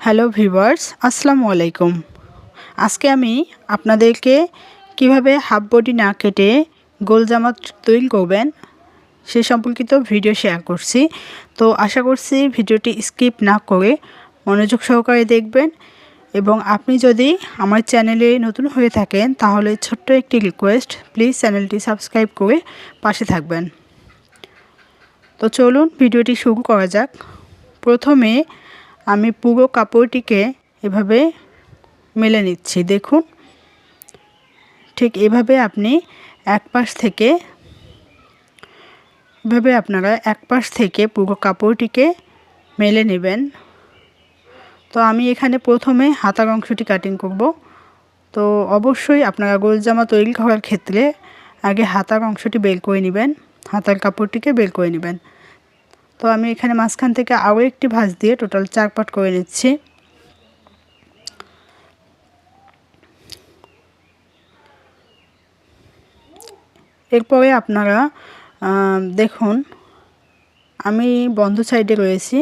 Hello viewers, আসসালামু আলাইকুম। আজকে আমি আপনাদেরকে কিভাবে হাফ বডি না কেটে গোল জামা তৈরি করবেন সে সম্পর্কিত ভিডিও শেয়ার করছি। তো আশা করছি ভিডিওটি স্কিপ না করে মনোযোগ সহকারে দেখবেন, এবং আপনি যদি আমার চ্যানেলে নতুন হয়ে থাকেন তাহলে ছোট্ট একটি রিকোয়েস্ট, প্লিজ চ্যানেলটি সাবস্ক্রাইব করে পাশে থাকবেন। তো চলুন ভিডিওটি শুরু করা যাক। প্রথমে আমি পুরো কাপড়টিকে এভাবে মেলে নিচ্ছি। দেখুন, ঠিক এভাবে আপনি আপনারা এক পাশ থেকে পুরো কাপড়টিকে মেলে নেবেন। তো আমি এখানে প্রথমে হাতার অংশটি কাটিং করব। তো অবশ্যই আপনারা গোল জামা তৈরি করার ক্ষেত্রে আগে হাতার অংশটি বের করে নেবেন, হাতার কাপড়টিকে বের করে নেবেন। তো আমি এখানে মাঝখান থেকে আরও একটি ভাঁজ দিয়ে টোটাল 4 পার্ট করে নিচ্ছি। এরপরে আপনারা দেখুন, আমি বন্ধ সাইডে রয়েছি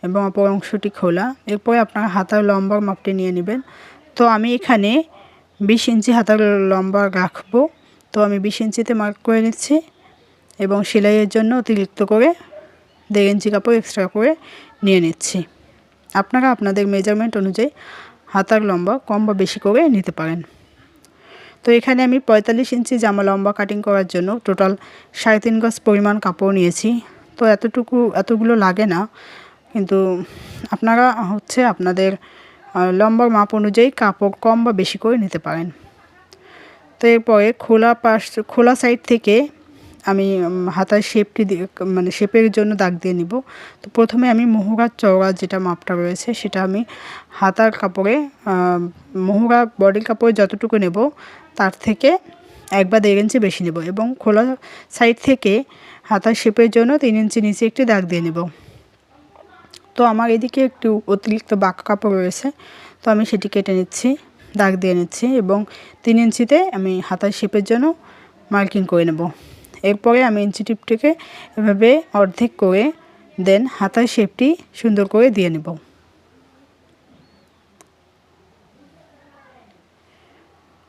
এবং অপর অংশটি খোলা। এরপরে আপনারা হাতার লম্বার মাপটি নিয়ে নেবেন। তো আমি এখানে 20 ইঞ্চি হাতার লম্বা রাখবো। তো আমি 20 ইঞ্চিতে মার্ক করে নিচ্ছি এবং সেলাইয়ের জন্য অতিরিক্ত করে 1.5 ইঞ্চি কাপড় এক্সট্রা করে নিয়ে নিচ্ছি। আপনারা আপনাদের মেজারমেন্ট অনুযায়ী হাতার লম্বা কম বা বেশি করে নিতে পারেন। তো এখানে আমি 45 ইঞ্চি জামা লম্বা কাটিং করার জন্য টোটাল 3.5 গজ পরিমাণ কাপড় নিয়েছি। তো এতগুলো লাগে না, কিন্তু আপনারা আপনাদের লম্বার মাপ অনুযায়ী কাপড় কম বা বেশি করে নিতে পারেন। তো এরপরে খোলা সাইড থেকে আমি হাতার শেপটি দিয়ে শেপের জন্য দাগ দিয়ে নিব। তো প্রথমে আমি মোহরার চওড়া যেটা মাপটা রয়েছে সেটা আমি হাতার কাপড়ে মোহরা বডির কাপড়ে যতটুকু নেব তার থেকে 1 বা 1.5 ইঞ্চি বেশি নেব, এবং খোলা সাইড থেকে হাতার শেপের জন্য 3 ইঞ্চি নিচে একটি দাগ দিয়ে নেব। তো আমার এদিকে একটু অতিরিক্ত বাঁকা কাপড় রয়েছে, তো আমি সেটি কেটে নিচ্ছি, দাগ দিয়ে নিচ্ছি, এবং 3 ইঞ্চিতে আমি হাতার শেপের জন্য মার্কিং করে নেব। এরপরে আমি ইঞ্চি টিপটিকে এভাবে অর্ধেক করে দেন হাতার শেপটি সুন্দর করে দিয়ে নেব।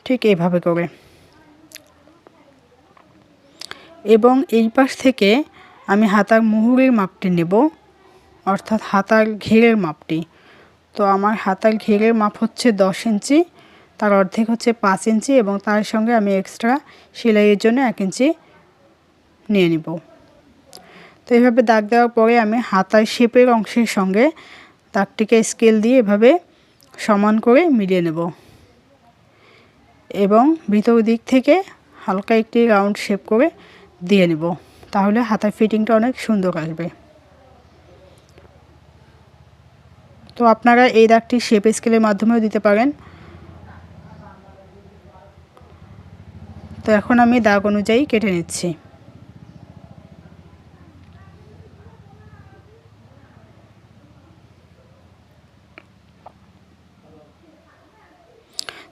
ঠিক এইভাবে করে, এবং এই পাশ থেকে আমি হাতার মুহুরির মাপটি নেব, অর্থাৎ হাতার ঘেরের মাপটি। তো আমার হাতার ঘেরের মাপ হচ্ছে 10 ইঞ্চি, তার অর্ধেক হচ্ছে 5 ইঞ্চি, এবং তার সঙ্গে আমি এক্সট্রা সেলাইয়ের জন্য 1 ইঞ্চি নিয়ে নিব। তো এইভাবে দাগ দেওয়ার পরে আমি হাতার শেপের অংশের সঙ্গে দাগটিকে স্কেল দিয়ে এভাবে সমান করে মিলিয়ে নেব, এবং ভিতর দিক থেকে হালকা একটি রাউন্ড শেপ করে দিয়ে নেব। তাহলে হাতার ফিটিংটা অনেক সুন্দর আসবে। তো আপনারা এই দাগটি শেপ স্কেলের মাধ্যমেও দিতে পারেন। তো এখন আমি দাগ অনুযায়ী কেটে নিচ্ছি।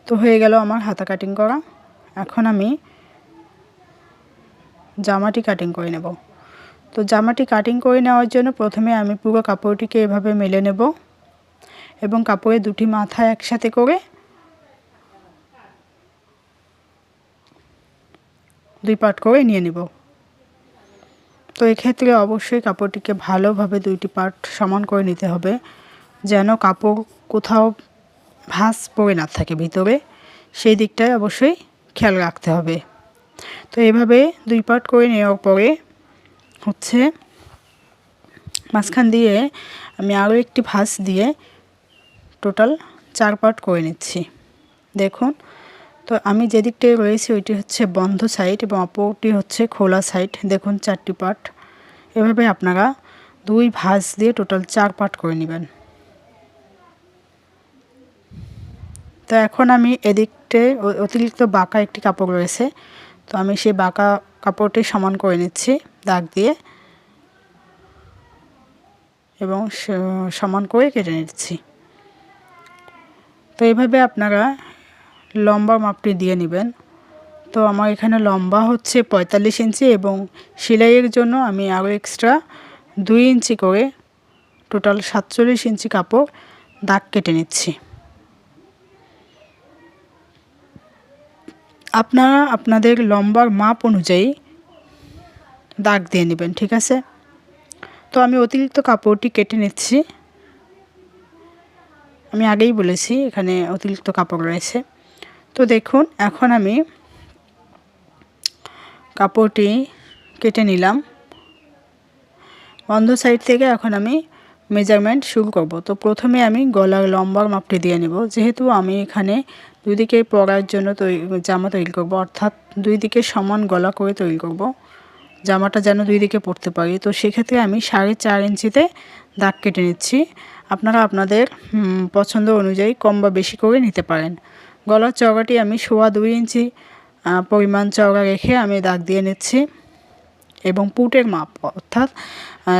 তো হয়ে গেল আমার হাতা কাটিং করা। এখন আমি জামাটি কাটিং করে নেব। তো জামাটি কাটিং করে নেওয়ার জন্য প্রথমে আমি পুরো কাপড়টিকে এভাবে মেলে নেব, এবং কাপড়ের দুটি মাথা একসাথে করে 2 পার্ট করে নিয়ে নেব। তো এক্ষেত্রে অবশ্যই কাপড়টিকে ভালোভাবে 2টি পার্ট সমান করে নিতে হবে, যেন কাপড় কোথাও ভাঁজ পড়ে না থাকে ভিতরে, সেই দিকটায় অবশ্যই খেয়াল রাখতে হবে। তো এভাবে 2 পার্ট করে নেওয়ার পরে মাঝখান দিয়ে আমি আরও একটি ভাঁজ দিয়ে টোটাল 4 পার্ট করে নিচ্ছি। দেখুন, তো আমি যে দিকটায় রয়েছি ওইটি হচ্ছে বন্ধ সাইড এবং অপরটি হচ্ছে খোলা সাইড। দেখুন 4টি পার্ট। এভাবে আপনারা 2 ভাঁজ দিয়ে টোটাল 4 পার্ট করে নেবেন। তো এখন আমি এদিকটায় অতিরিক্ত বাঁকা একটি কাপড় রয়েছে, তো আমি সেই বাঁকা কাপড়টি সমান করে নিচ্ছি দাগ দিয়ে, এবং সমান করে কেটে নিচ্ছি। তো এইভাবে আপনারা লম্বা মাপটি দিয়ে নেবেন। তো আমার এখানে লম্বা হচ্ছে 45 ইঞ্চি, এবং সেলাইয়ের জন্য আমি আরও এক্সট্রা 2 ইঞ্চি করে টোটাল 47 ইঞ্চি কাপড় দাগ কেটে নিচ্ছি। আপনারা আপনাদের লম্বার মাপ অনুযায়ী দাগ দিয়ে নেবেন, ঠিক আছে। তো আমি অতিরিক্ত কাপড়টি কেটে নিচ্ছি। আমি আগেই বলেছি এখানে অতিরিক্ত কাপড় রয়েছে। তো দেখুন এখন আমি কাপড়টি কেটে নিলাম। বন্ধ সাইড থেকে এখন আমি মেজারমেন্ট শুরু করব। তো প্রথমে আমি গলার লম্বার মাপটি দিয়ে নেব। যেহেতু আমি এখানে দুই দিকে পরার জন্য জামা তৈরি করব, অর্থাৎ দুই দিকে সমান গলা করে তৈরি করব, জামাটা যেন দুই দিকে পরতে পারি। তো সেক্ষেত্রে আমি 4.5 ইঞ্চিতে দাগ কেটে নিচ্ছি। আপনারা আপনাদের পছন্দ অনুযায়ী কম বা বেশি করে নিতে পারেন। গলার চওড়াটি আমি 2.25 ইঞ্চি পরিমাণ চওড়া রেখে আমি দাগ দিয়ে নিচ্ছি। এবং পুটের মাপ, অর্থাৎ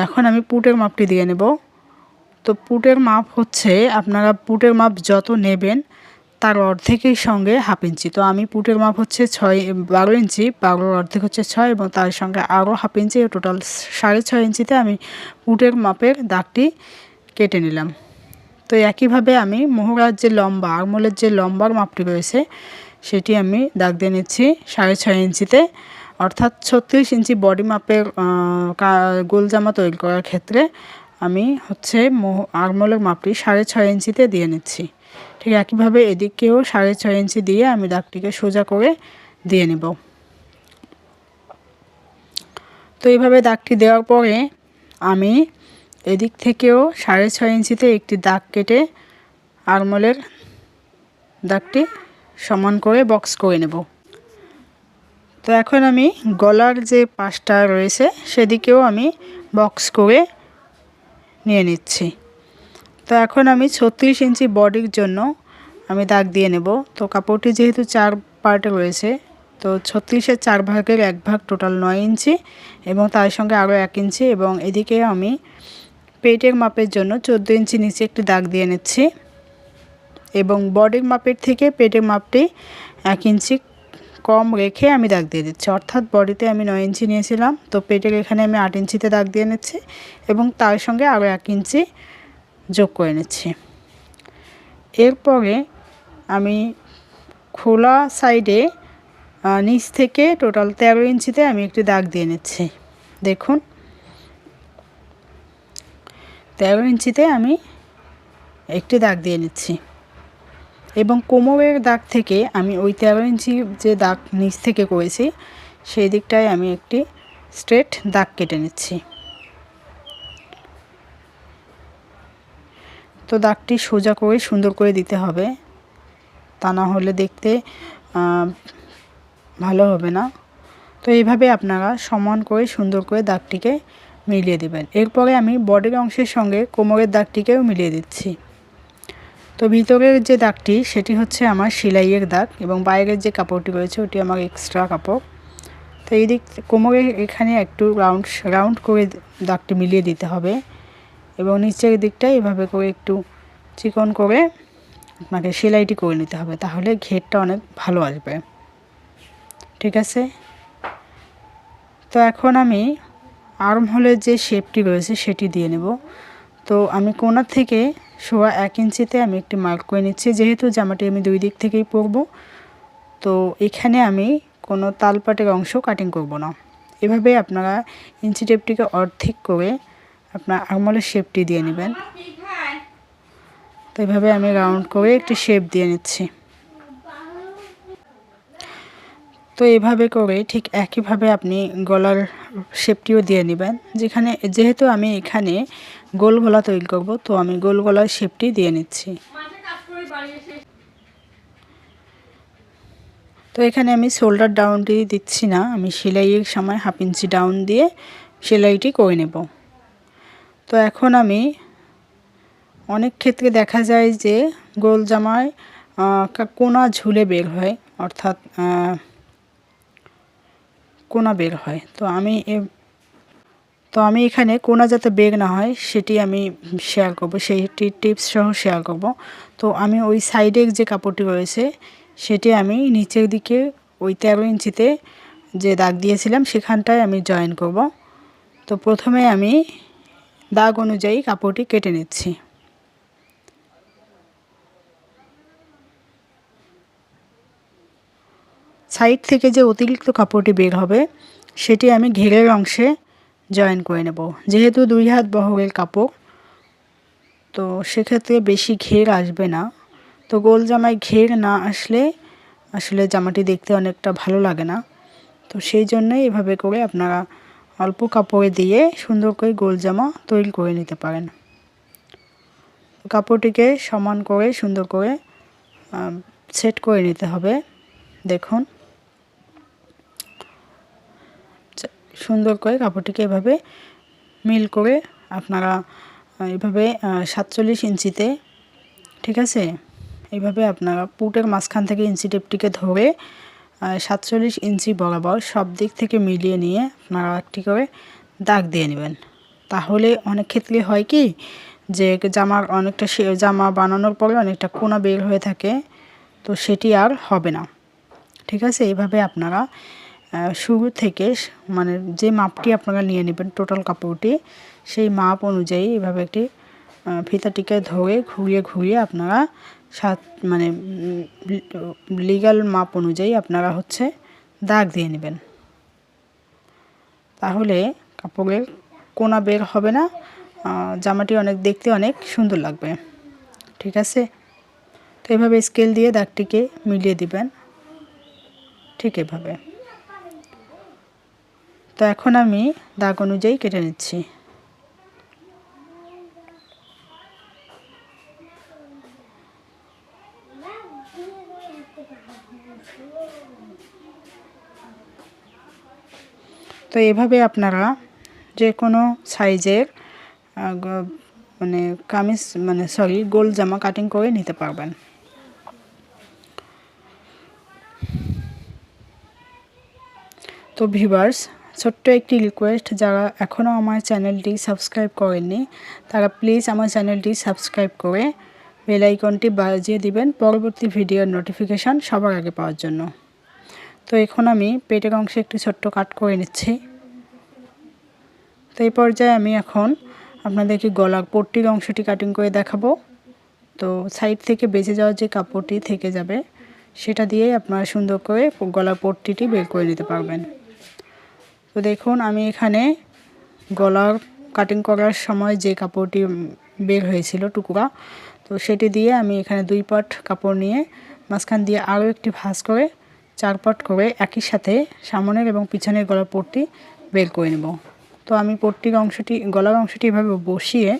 এখন আমি পুটের মাপটি দিয়ে নেব। তো পুটের মাপ হচ্ছে, আপনারা পুটের মাপ যত নেবেন তার অর্ধেকের সঙ্গে 1/2 ইঞ্চি। তো আমি পুটের মাপ হচ্ছে 12 ইঞ্চি, 12 অর্ধেক হচ্ছে 6 এবং তার সঙ্গে আরও 1/2 ইঞ্চি, টোটাল 6.5 ইঞ্চিতে আমি পুটের মাপের দাগটি কেটে নিলাম। তো একইভাবে আমি মোহরার যে লম্বা, আরমোলের যে লম্বার মাপটি রয়েছে সেটি আমি দাগ দিয়ে নিচ্ছি 6.5 ইঞ্চিতে, অর্থাৎ 36 ইঞ্চি বডি মাপের গোল জামা তৈরি করার ক্ষেত্রে আমি হচ্ছে আরমোলের মাপটি 6.5 ইঞ্চিতে দিয়ে নিচ্ছি। ঠিক একইভাবে এদিকেও 6.5 ইঞ্চি দিয়ে আমি দাগটিকে সোজা করে দিয়ে নেব। তো এইভাবে দাগটি দেওয়ার পরে আমি এদিক থেকেও 6.5 ইঞ্চিতে একটি দাগ কেটে আরমোলের দাগটি সমান করে বক্স করে নেব। তো এখন আমি গলার যে পাশটা রয়েছে সেদিকেও আমি বক্স করে নিয়ে নিচ্ছি। তো এখন আমি 36 ইঞ্চি বডির জন্য আমি দাগ দিয়ে নেব। তো কাপড়টি যেহেতু 4 পার্টে রয়েছে, তো 36-এর 4 ভাগের 1 ভাগ টোটাল 9 ইঞ্চি এবং তার সঙ্গে আরও 1 ইঞ্চি, এবং এদিকে আমি পেটের মাপের জন্য 14 ইঞ্চি নিচে একটি দাগ দিয়ে নিচ্ছি এবং বডির মাপের থেকে পেটের মাপটি 1 ইঞ্চি কম রেখে আমি দাগ দিয়ে দিচ্ছি। অর্থাৎ বডিতে আমি 9 ইঞ্চি নিয়েছিলাম, তো পেটের এখানে আমি 8 ইঞ্চিতে দাগ দিয়ে নিচ্ছি এবং তার সঙ্গে আরও 1 ইঞ্চি যোগ করে নিচ্ছি। এরপরে আমি খোলা সাইডে নিচ থেকে টোটাল 13 ইঞ্চিতে আমি একটি দাগ দিয়ে নিচ্ছি। দেখুন 13 ইঞ্চিতে আমি একটি দাগ দিয়ে নিচ্ছি এবং কোমরের দাগ থেকে আমি ওই 13 ইঞ্চি যে দাগ নিচ থেকে করেছি সেই দিকটায় আমি একটি স্ট্রেট দাগ কেটে নিচ্ছি। তো দাগটি সোজা করে সুন্দর করে দিতে হবে, তা না হলে দেখতে ভালো হবে না। তো এইভাবে আপনারা সমান করে সুন্দর করে দাগটিকে মিলিয়ে দেবেন। এরপরে আমি বডির অংশের সঙ্গে কোমরের দাগটিকেও মিলিয়ে দিচ্ছি। তো ভিতরের যে দাগটি সেটি হচ্ছে আমার সেলাইয়ের দাগ এবং বাইরের যে কাপড়টি রয়েছে ওটি আমার এক্সট্রা কাপড়। তো এই দিক কোমরের এখানে একটু রাউন্ড করে দাগটি মিলিয়ে দিতে হবে এবং নিচের দিকটা এভাবে করে একটু চিকন করে আপনাকে সেলাইটি করে নিতে হবে, তাহলে ঘেরটা অনেক ভালো আসবে। ঠিক আছে। তো এখন আমি আর্মহোলের যে শেপটি রয়েছে সেটি দিয়ে নেব। তো আমি কোণা থেকে 1.25 ইঞ্চিতে আমি একটি মার্ক করে নিচ্ছি। যেহেতু জামাটি আমি দুই দিক থেকেই পরব, তো এখানে আমি কোনো তালপাটের অংশ কাটিং করব না। এভাবে আপনারা ইঞ্চি টেপটিকে অর্ধেক করে আপনার আর্মহোলের শেপটি দিয়ে নেবেন। তো এভাবে আমি রাউন্ড করে একটি শেপ দিয়ে নিচ্ছি। তো এভাবে করে ঠিক একইভাবে আপনি গলার শেপটিও দিয়ে নেবেন। যেহেতু আমি এখানে গোল গলা তৈরি করব, তো আমি গোল গলার শেপটি দিয়ে নিচ্ছি। তো এখানে আমি শোল্ডার ডাউনটি দিচ্ছি না, আমি সেলাইয়ের সময় 1/2 ইঞ্চি ডাউন দিয়ে সেলাইটি করে নেব। তো এখন আমি অনেক ক্ষেত্রে দেখা যায় যে গোল জামায় কোনা ঝুলে বের হয়, অর্থাৎ কোনা বের হয়। তো আমি এখানে কোনা যাতে বের না হয় সেটি আমি শেয়ার করব, সেইটি টিপস সহ শেয়ার করব। তো আমি ওই সাইডের যে কাপড়টি রয়েছে সেটি আমি নিচের দিকে ওই 13 ইঞ্চিতে যে দাগ দিয়েছিলাম সেখানটায় আমি জয়েন করব। তো প্রথমে আমি দাগ অনুযায়ী কাপড়টি কেটে নিচ্ছি। সাইড থেকে যে অতিরিক্ত কাপড়টি বের হবে সেটি আমি ঘেরের অংশে জয়েন করে নেব। যেহেতু 2 হাত বহরের কাপড়, তো সেক্ষেত্রে বেশি ঘের আসবে না। তো গোল জামায় ঘের না আসলে আসলে জামাটি দেখতে অনেকটা ভালো লাগে না। তো সেই জন্যই এভাবে করে আপনারা অল্প কাপড়ে দিয়ে সুন্দর করে গোল জামা তৈরি করে নিতে পারেন। কাপড়টিকে সমান করে সুন্দর করে সেট করে নিতে হবে। দেখুন সুন্দর করে কাপড়টিকে এভাবে মিল করে আপনারা এভাবে 47 ইঞ্চিতে, ঠিক আছে, এইভাবে আপনারা পুটের মাঝখান থেকে ইঞ্চি টেপটিকে ধরে 47 ইঞ্চি বরাবর সব দিক থেকে মিলিয়ে নিয়ে আপনারা একটি করে দাগ দিয়ে নেবেন। তাহলে অনেক ক্ষেত্রে হয় কি যে জামার অনেকটা জামা বানানোর পরে অনেকটা কোনা বের হয়ে থাকে, তো সেটি আর হবে না। ঠিক আছে, এইভাবে আপনারা শুরু থেকে মানে যে মাপটি আপনারা নিয়ে নেবেন টোটাল কাপড়টি, সেই মাপ অনুযায়ী এভাবে একটি ফিতাটিকে ধরে ঘুরিয়ে ঘুরিয়ে আপনারা মানে লিগ্যাল মাপ অনুযায়ী আপনারা দাগ দিয়ে নেবেন। তাহলে কাপড়ের কোনা বের হবে না, জামাটি দেখতে অনেক সুন্দর লাগবে। ঠিক আছে, তো এভাবে স্কেল দিয়ে দাগটিকে মিলিয়ে দিবেন, ঠিক এভাবে। তো এখন আমি দাগ অনুযায়ী কেটে নিচ্ছি। তো এভাবে আপনারা যে কোনো সাইজের মানে কামিজ গোল জামা কাটিং করে নিতে পারবেন। তো ভিউয়ার্স, ছোট্ট একটি রিকোয়েস্ট, যারা এখনও আমার চ্যানেলটি সাবস্ক্রাইব করেননি তারা প্লিজ আমার চ্যানেলটি সাবস্ক্রাইব করে বেল আইকনটি বাজিয়ে দিবেন পরবর্তী ভিডিওর নোটিফিকেশান সবার আগে পাওয়ার জন্য। তো এখন আমি পেটের অংশে একটি ছোট্ট কাট করে নিচ্ছি। তো এই পর্যায়ে আমি এখন আপনাদেরকে গলার পট্টির অংশটি কাটিং করে দেখাবো। তো সাইড থেকে বেঁচে যাওয়ার যে কাপড়টি থেকে যাবে সেটা দিয়ে আপনারা সুন্দর করে গলার পট্টিটি বের করে নিতে পারবেন। তো দেখুন আমি এখানে গলার কাটিং করার সময় যে কাপড়টি বের হয়েছিল টুকরা, তো সেটি দিয়ে আমি এখানে 2 পাট কাপড় নিয়ে মাঝখান দিয়ে আরও একটি ভাঁজ করে 4 পাট করে একই সাথে সামনের এবং পিছনের গলার পট্টি বের করে নেব। তো আমি পট্টির অংশটি গলার অংশটি এভাবে বসিয়ে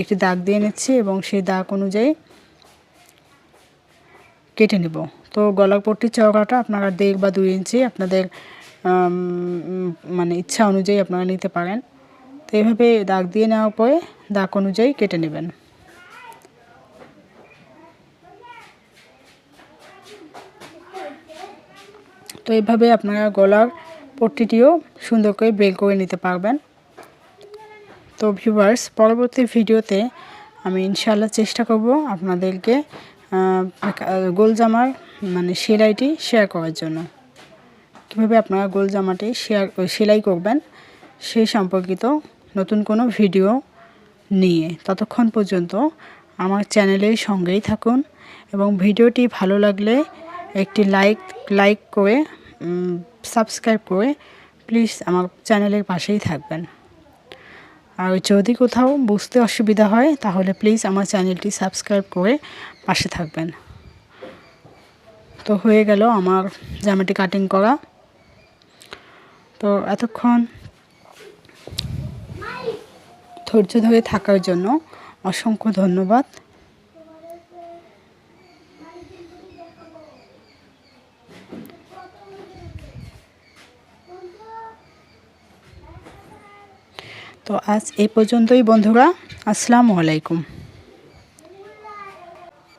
একটি দাগ দিয়ে নিচ্ছি এবং সেই দাগ অনুযায়ী কেটে নেব। তো গলার পট্টির চওড়াটা আপনারা 1.5 বা 2 ইঞ্চি আপনাদের মানে ইচ্ছা অনুযায়ী আপনারা নিতে পারেন। তো এইভাবে দাগ দিয়ে নেওয়ার পরে দাগ অনুযায়ী কেটে নেবেন। তো এইভাবে আপনারা গলার পট্টিটিও সুন্দর করে বের করে নিতে পারবেন। তো ভিউয়ার্স, পরবর্তী ভিডিওতে আমি ইনশাআল্লাহ চেষ্টা করব আপনাদেরকে গোল জামার সেলাইটি শেয়ার করার জন্য। কীভাবে আপনারা গোল জামাটি সেলাই করবেন সেই সম্পর্কিত নতুন কোনো ভিডিও নিয়ে। ততক্ষণ পর্যন্ত আমার চ্যানেলের সঙ্গেই থাকুন এবং ভিডিওটি ভালো লাগলে একটি লাইক করে সাবস্ক্রাইব করে প্লিজ আমার চ্যানেলের পাশেই থাকবেন। আর যদি কোথাও বুঝতে অসুবিধা হয় তাহলে প্লিজ আমার চ্যানেলটি সাবস্ক্রাইব করে পাশে থাকবেন। তো হয়ে গেল আমার জামাটি কাটিং করা। তো এতক্ষণ ধৈর্য ধরে থাকার জন্য অসংখ্য ধন্যবাদ। তো আজ এই পর্যন্তই বন্ধুরা, আসসালামু আলাইকুম।